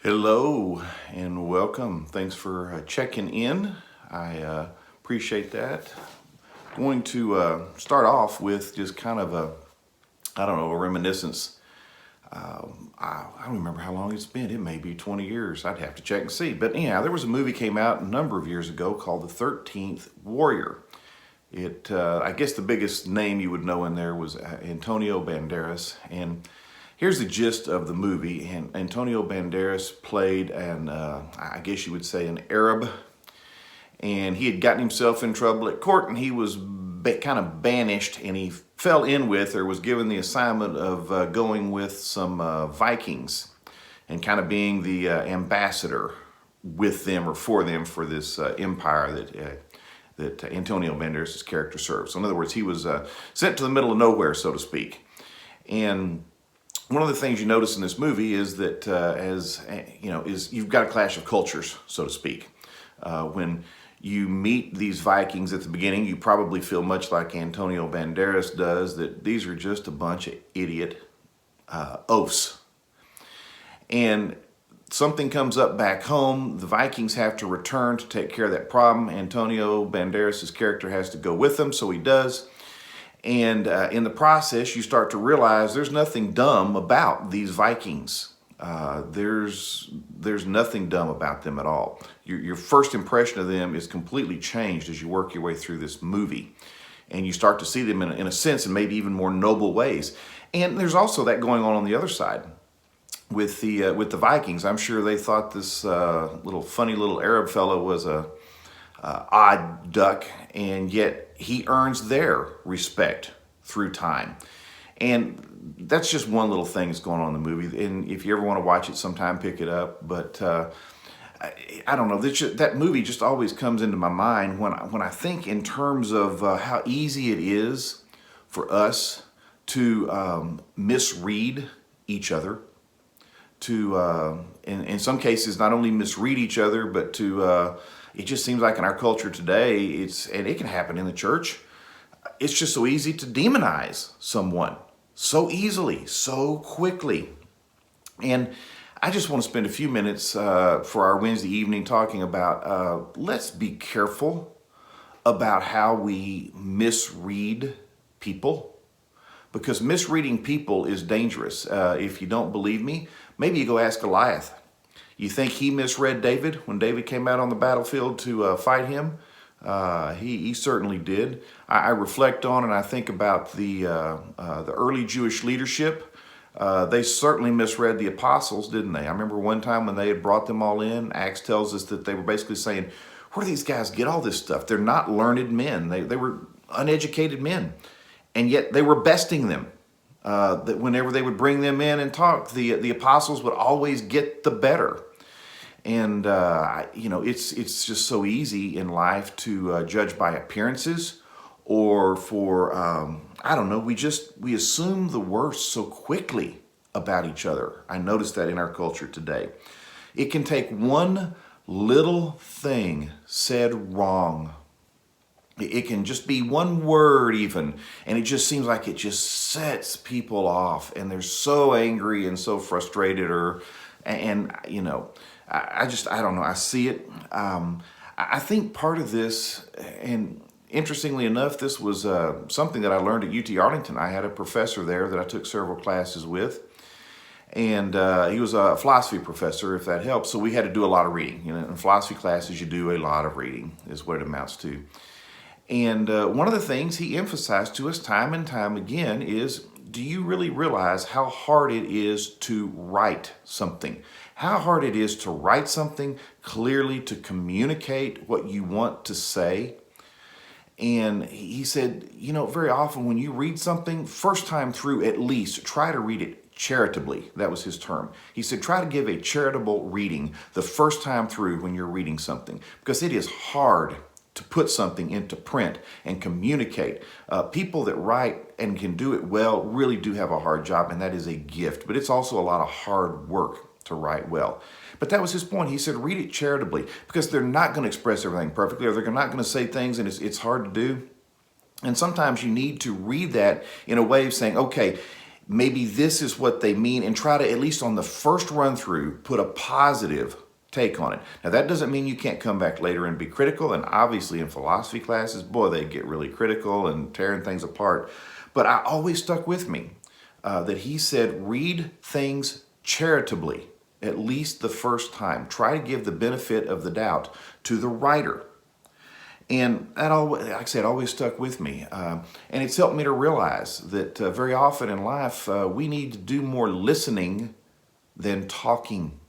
Hello and welcome. Thanks for checking in. I appreciate that. Going to start off with just kind of a reminiscence. I don't remember how long it's been. It may be 20 years. I'd have to check and see. But anyhow, there was a movie came out a number of years ago called The 13th Warrior. I guess the biggest name you would know in there was Antonio Banderas. And here's the gist of the movie. And Antonio Banderas played I guess you would say an Arab. And he had gotten himself in trouble at court, and he was kind of banished, and he fell in with or was given the assignment of going with some Vikings and kind of being the ambassador with them or for them for this empire that Antonio Banderas' character serves. So in other words, he was sent to the middle of nowhere, so to speak. And one of the things you notice in this movie is that is you've got a clash of cultures, so to speak. When you meet these Vikings at the beginning, you probably feel much like Antonio Banderas does, that these are just a bunch of idiot oafs. And something comes up back home, the Vikings have to return to take care of that problem. Antonio Banderas' character has to go with them, so he does. And in the process, you start to realize there's nothing dumb about these Vikings. There's nothing dumb about them at all. Your first impression of them is completely changed as you work your way through this movie. And you start to see them in a sense in maybe even more noble ways. And there's also that going on the other side with the Vikings. I'm sure they thought this funny little Arab fellow was a odd duck, and yet he earns their respect through time. And that's just one little thing that's going on in the movie. And if you ever want to watch it sometime, pick it up. But I don't know, that movie just always comes into my mind when I think in terms of how easy it is for us to misread each other, to in some cases not only misread each other, but to it just seems like in our culture today, and it can happen in the church, it's just so easy to demonize someone so easily, so quickly. And I just want to spend a few minutes for our Wednesday evening talking about let's be careful about how we misread people, because misreading people is dangerous. If you don't believe me, maybe you go ask Goliath. You think he misread David when David came out on the battlefield to fight him? He certainly did. I reflect on and I think about the early Jewish leadership. They certainly misread the apostles, didn't they? I remember one time when they had brought them all in, Acts tells us that they were basically saying, where do these guys get all this stuff? They're not learned men. They were uneducated men. And yet they were besting them. That whenever they would bring them in and talk, the apostles would always get the better. And it's just so easy in life to judge by appearances, or for we assume the worst so quickly about each other. I notice that in our culture today. It can take one little thing said wrong. It can just be one word even, and it just seems like it just sets people off, and they're so angry and so frustrated, I don't know. I see it. I think part of this, and interestingly enough, this was something that I learned at UT Arlington. I had a professor there that I took several classes with, and he was a philosophy professor, if that helps. So we had to do a lot of reading. In philosophy classes, you do a lot of reading, is what it amounts to. And one of the things he emphasized to us time and time again is, do you really realize how hard it is to write something? How hard it is to write something clearly, to communicate what you want to say. And he said, very often when you read something, first time through at least, try to read it charitably. That was his term. He said, try to give a charitable reading the first time through when you're reading something, because it is hard to put something into print and communicate. People that write and can do it well really do have a hard job, and that is a gift. But it's also a lot of hard work to write well. But that was his point. He said, read it charitably, because they're not going to express everything perfectly, or they're not going to say things, and it's hard to do. And sometimes you need to read that in a way of saying, okay, maybe this is what they mean, and try to, at least on the first run through, put a positive take on it. Now, that doesn't mean you can't come back later and be critical. And obviously in philosophy classes, boy, they get really critical and tearing things apart. But I always stuck with me that he said, read things charitably, at least the first time. Try to give the benefit of the doubt to the writer. And that always, like I said, always stuck with me. And it's helped me to realize that very often in life, we need to do more listening than talking.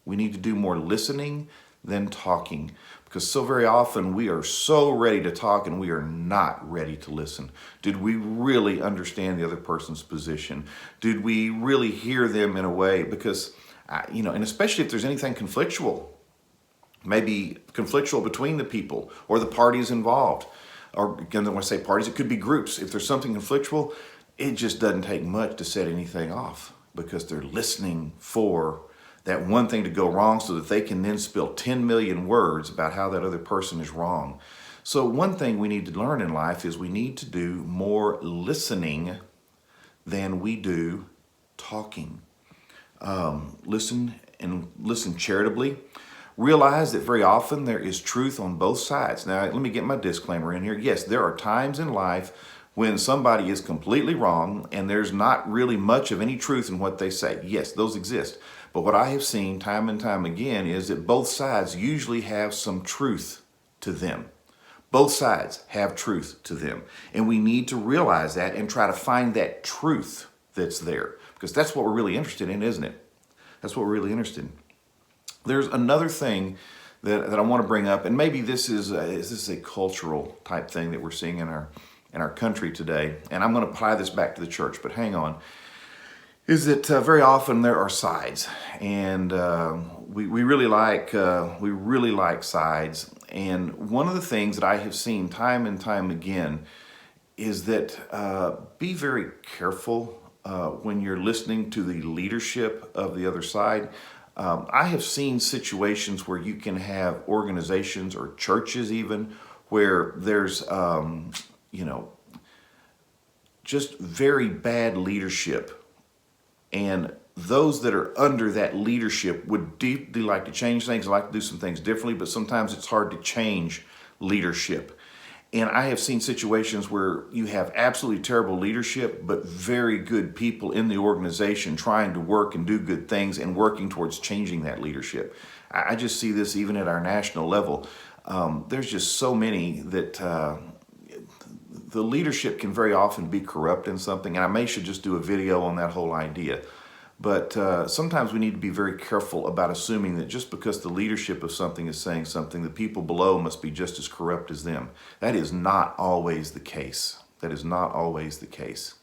We need to do more listening than talking, because so very often we are so ready to talk and we are not ready to listen. Did we really understand the other person's position? Did we really hear them in a way? Because, and especially if there's anything conflictual, maybe conflictual between the people or the parties involved, or again, when I say parties, it could be groups. If there's something conflictual, it just doesn't take much to set anything off, because they're listening for that one thing to go wrong so that they can then spill 10 million words about how that other person is wrong. So one thing we need to learn in life is we need to do more listening than we do talking. Listen charitably. Realize that very often there is truth on both sides. Now, let me get my disclaimer in here. Yes, there are times in life when somebody is completely wrong and there's not really much of any truth in what they say. Yes, those exist. But what I have seen time and time again is that both sides usually have some truth to them. Both sides have truth to them. And we need to realize that and try to find that truth that's there, because that's what we're really interested in, isn't it? That's what we're really interested in. There's another thing that I want to bring up, and maybe this is a cultural type thing that we're seeing in our country today, and I'm going to apply this back to the church, but hang on. Is that very often there are sides, and we really like sides. And one of the things that I have seen time and time again is that be very careful when you're listening to the leadership of the other side. I have seen situations where you can have organizations or churches even where there's just very bad leadership. And those that are under that leadership would deeply like to change things, like to do some things differently, but sometimes it's hard to change leadership. And I have seen situations where you have absolutely terrible leadership, but very good people in the organization trying to work and do good things and working towards changing that leadership. I just see this even at our national level. There's just so many that the leadership can very often be corrupt in something, and I should just do a video on that whole idea. But sometimes we need to be very careful about assuming that just because the leadership of something is saying something, the people below must be just as corrupt as them. That is not always the case. That is not always the case.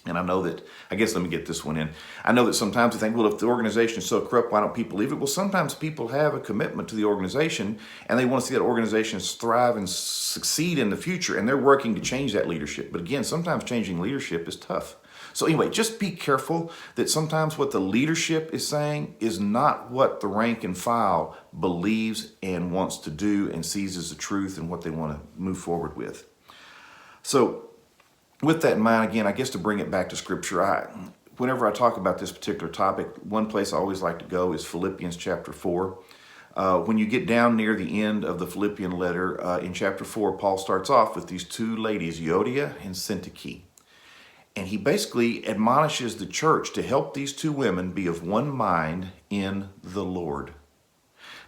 And I know that, I guess let me get this one in. I know that sometimes we think, well, if the organization is so corrupt, why don't people leave it? Well, sometimes people have a commitment to the organization and they want to see that organization thrive and succeed in the future, and they're working to change that leadership. But again, sometimes changing leadership is tough. So anyway, just be careful that sometimes what the leadership is saying is not what the rank and file believes and wants to do and sees as the truth and what they want to move forward with. So with that in mind, again, I guess to bring it back to Scripture, whenever I talk about this particular topic, one place I always like to go is Philippians chapter 4. When you get down near the end of the Philippian letter, in chapter 4, Paul starts off with these two ladies, Euodia and Syntyche. And he basically admonishes the church to help these two women be of one mind in the Lord.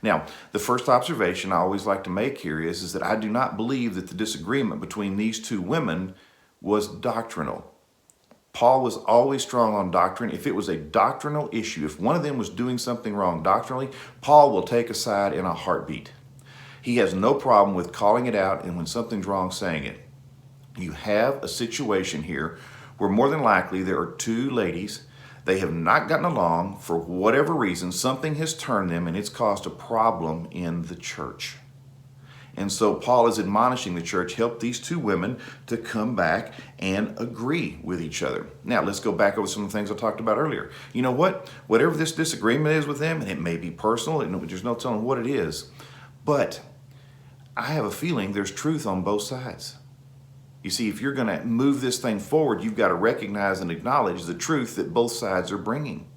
Now, the first observation I always like to make here is that I do not believe that the disagreement between these two women was doctrinal. Paul was always strong on doctrine. If it was a doctrinal issue, if one of them was doing something wrong doctrinally, Paul will take a side in a heartbeat. He has no problem with calling it out, and when something's wrong, saying it. You have a situation here where more than likely there are two ladies. They have not gotten along for whatever reason. Something has turned them, and it's caused a problem in the church. And so Paul is admonishing the church, help these two women to come back and agree with each other. Now, let's go back over some of the things I talked about earlier. You know what? Whatever this disagreement is with them, and it may be personal, and there's no telling what it is, but I have a feeling there's truth on both sides. You see, if you're going to move this thing forward, you've got to recognize and acknowledge the truth that both sides are bringing.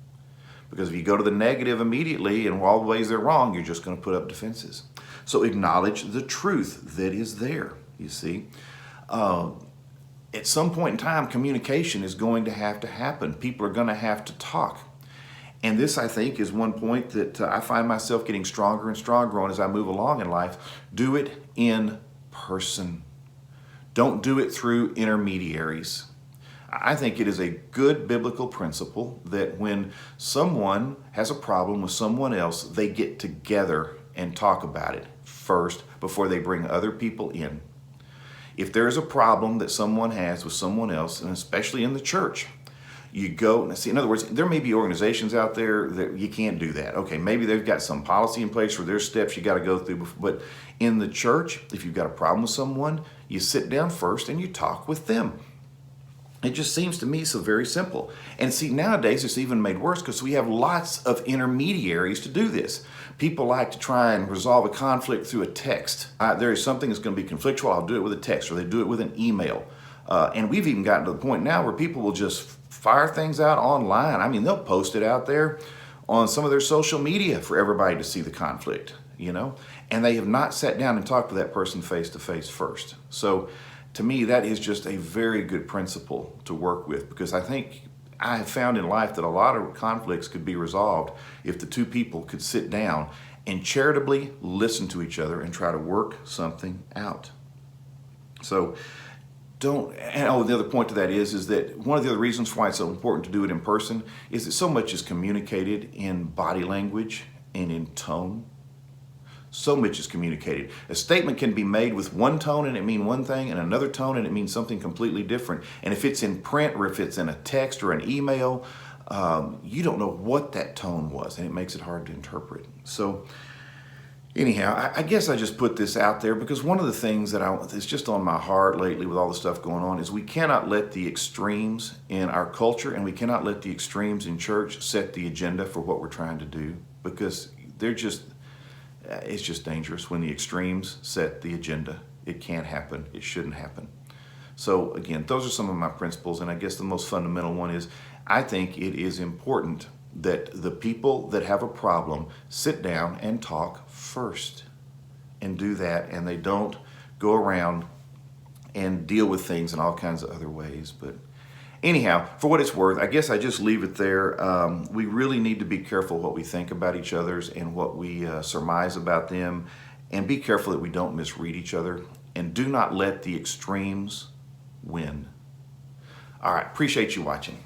Because if you go to the negative immediately and all the ways they're wrong, you're just going to put up defenses. So acknowledge the truth that is there, you see. At some point in time, communication is going to happen. People are going to have to talk. And this, I think, is one point that I find myself getting stronger and stronger on as I move along in life. Do it in person. Don't do it through intermediaries. I think it is a good biblical principle that when someone has a problem with someone else, they get together and talk about it first before they bring other people in. If there is a problem that someone has with someone else, and especially in the church, you go and see, in other words, there may be organizations out there that you can't do that. Okay, maybe they've got some policy in place where there's steps you got to go through. But in the church, if you've got a problem with someone, you sit down first and you talk with them. It just seems to me so very simple. And see, nowadays it's even made worse because we have lots of intermediaries to do this. People like to try and resolve a conflict through a text. There is something that's going to be conflictual, I'll do it with a text, or they do it with an email. And we've even gotten to the point now where people will just fire things out online. I mean, they'll post it out there on some of their social media for everybody to see the conflict, you know? And they have not sat down and talked with that person face to face first. So to me, that is just a very good principle to work with, because I think I have found in life that a lot of conflicts could be resolved if the two people could sit down and charitably listen to each other and try to work something out. So the other point to that is that one of the other reasons why it's so important to do it in person is that so much is communicated in body language and in tone. So much is communicated. A statement can be made with one tone and it means one thing, and another tone and it means something completely different. And if it's in print or if it's in a text or an email, you don't know what that tone was, and it makes it hard to interpret. So anyhow, I guess I just put this out there because one of the things that's just on my heart lately with all the stuff going on is we cannot let the extremes in our culture and we cannot let the extremes in church set the agenda for what we're trying to do, because it's just dangerous when the extremes set the agenda. It can't happen. It shouldn't happen. So again, those are some of my principles, and I guess the most fundamental one is I think it is important that the people that have a problem sit down and talk first and do that, and they don't go around and deal with things in all kinds of other ways. But anyhow, for what it's worth, I guess I just leave it there. We really need to be careful what we think about each other's and what we surmise about them, and be careful that we don't misread each other, and do not let the extremes win. All right, appreciate you watching.